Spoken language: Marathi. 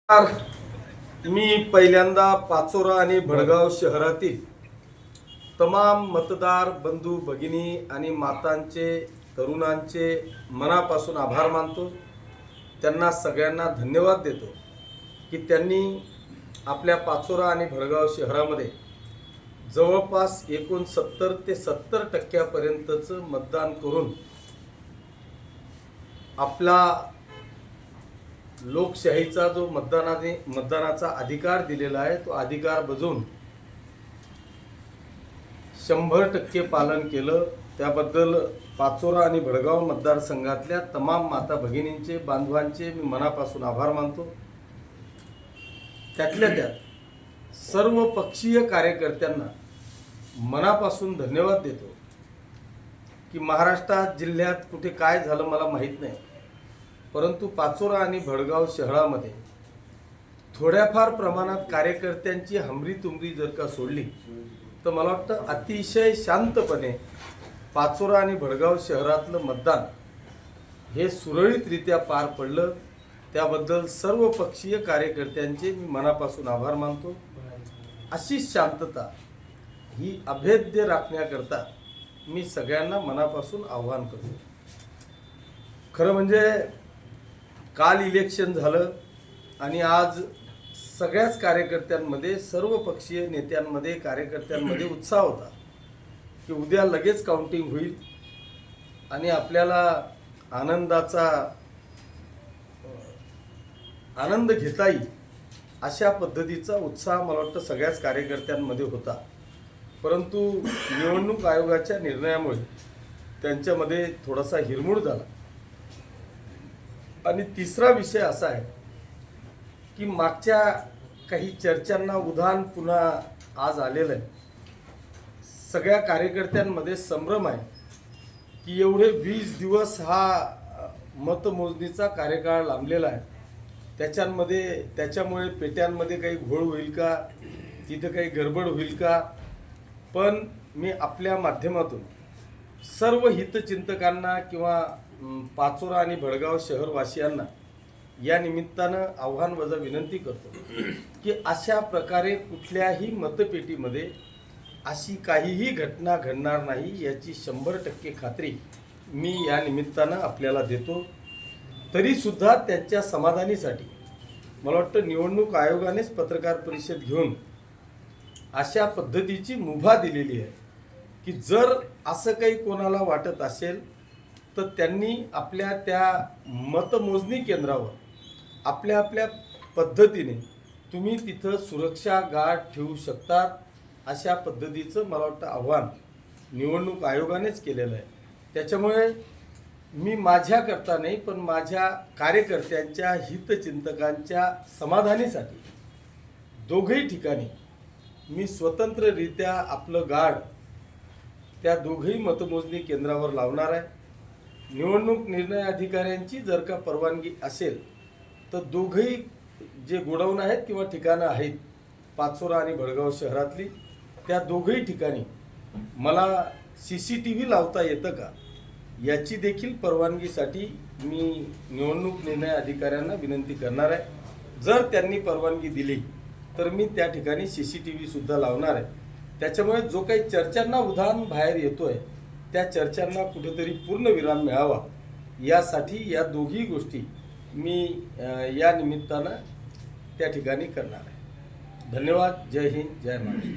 मी पहिल्यांदा पाचोरा आणि भडगाव शहरातील तमाम मतदार बंधू भगिनी आणि मातांचे तरुणांचे मनापासून आभार मानतो। त्यांना सगळ्यांना धन्यवाद देतो की त्यांनी आपल्या पाचोरा आणि भडगाव शहरामध्ये जवळपास एकूण 70 ते 70% मतदान करून आपला लोकशाहीचा जो मतदानाचा अधिकार दिलेला आहे तो अधिकार बजावून 100% पालन केलं। त्याबद्दल पाचोरा आणि भडगाव मतदारसंघातल्या तमाम माता भगिनींचे बांधवांचे मी मनापासून आभार मानतो। त्यातल्या त्यात सर्व पक्षीय कार्यकर्त्यांना मनापासून धन्यवाद देतो की महाराष्ट्रात जिल्ह्यात कुठे काय झालं मला माहीत नाही, परंतु पाचोरा आणि भडगाव शहरामध्ये थोड्याफार प्रमाणात कार्यकर्त्यांची हमरी-तुमरी जर का सोडली तर मला वाटतं अतिशय शांतपणे पाचोरा आणि भडगाव शहरातलं मतदान हे सुरळीतरित्या पार पडलं। त्याबद्दल सर्व पक्षीय कार्यकर्त्यांचे मी मनापासून आभार मानतो। अशी शांतता ही अभेद्य राखण्याकरता मी सगळ्यांना मनापासून आवाहन करतो। खरं म्हणजे काल इलेक्शन झालं आणि आज सगळ्याच कार्यकर्त्यांमध्ये सर्व पक्षीय नेत्यांमध्ये कार्यकर्त्यांमध्ये उत्साह होता की उद्या लगेच काउंटिंग होईल आणि आपल्याला आनंद घेता येईल अशा पद्धतीचा उत्साह मला वाटतं सगळ्याच कार्यकर्त्यांमध्ये होता। परंतु निवडणूक आयोगाच्या निर्णयामुळे त्यांच्यामध्ये थोडासा हिरमोड झाला। आणि तिसरा विषय असा आहे की मागच्या काही चर्चांना उधाण पुन्हा आज आलेलं आहे। सगळ्या कार्यकर्त्यांमध्ये संभ्रम आहे की एवढे 20 दिवस हा मतमोजणीचा कार्यकाळ लांबलेला आहे, त्याच्यामुळे पेट्यांमध्ये काही घोळ होईल का, तिथं काही गडबड होईल का। पण मी आपल्या माध्यमातून सर्व हितचिंतकांना किंवा पाचोरा आणि भडगाव शहरवासियांना या निमित्तानं आव्हानवजा विनंती करतो की अशा प्रकारे कुठल्याही मतपेटीमध्ये अशी काहीही घटना घडणार नाही याची 100% खात्री मी या निमित्तानं आपल्याला देतो। तरीसुद्धा त्यांच्या समाधानीसाठी मला वाटतं निवडणूक आयोगानेच पत्रकार परिषद घेऊन अशा पद्धतीची मुभा दिलेली आहे की जर असं काही कोणाला वाटत असेल तर त्यांनी आपल्या त्या मतमोजणी केंद्रावर आपल्या पद्धतीने तुम्ही तिथं सुरक्षा गार्ड ठेवू शकतात, अशा पद्धतीचं मला वाटतं आव्हान निवडणूक आयोगानेच केलेलं आहे। त्याच्यामुळे मी माझ्याकरता नाही पण माझ्या कार्यकर्त्यांच्या हितचिंतकांच्या समाधानीसाठी दोघही ठिकाणी मी स्वतंत्ररित्या आपलं गार्ड त्या दोघही मतमोजणी केंद्रावर लावणार आहे। निवडणूक निर्णय अधिकाऱ्यांची जर का परवानगी असेल तर दोघही जे गोडाऊन आहेत किंवा ठिकाणं आहेत पाचोरा आणि भडगाव शहरातली त्या दोघही ठिकाणी मला CCTV लावता येतं का याची देखील परवानगीसाठी मी निवडणूक निर्णय अधिकाऱ्यांना विनंती करणार आहे। जर त्यांनी परवानगी दिली तर मी त्या ठिकाणी CCTV सुद्धा लावणार आहे। त्याच्यामुळे जो काही चर्चांना उधाण बाहेर येतोय त्या चर्चांना कुठेतरी पूर्णविराम मिळावा यासाठी या दोघी गोष्टी मी या निमित्तानं त्या ठिकाणी करणार आहे। धन्यवाद। जय हिंद, जय महाराष्ट्र।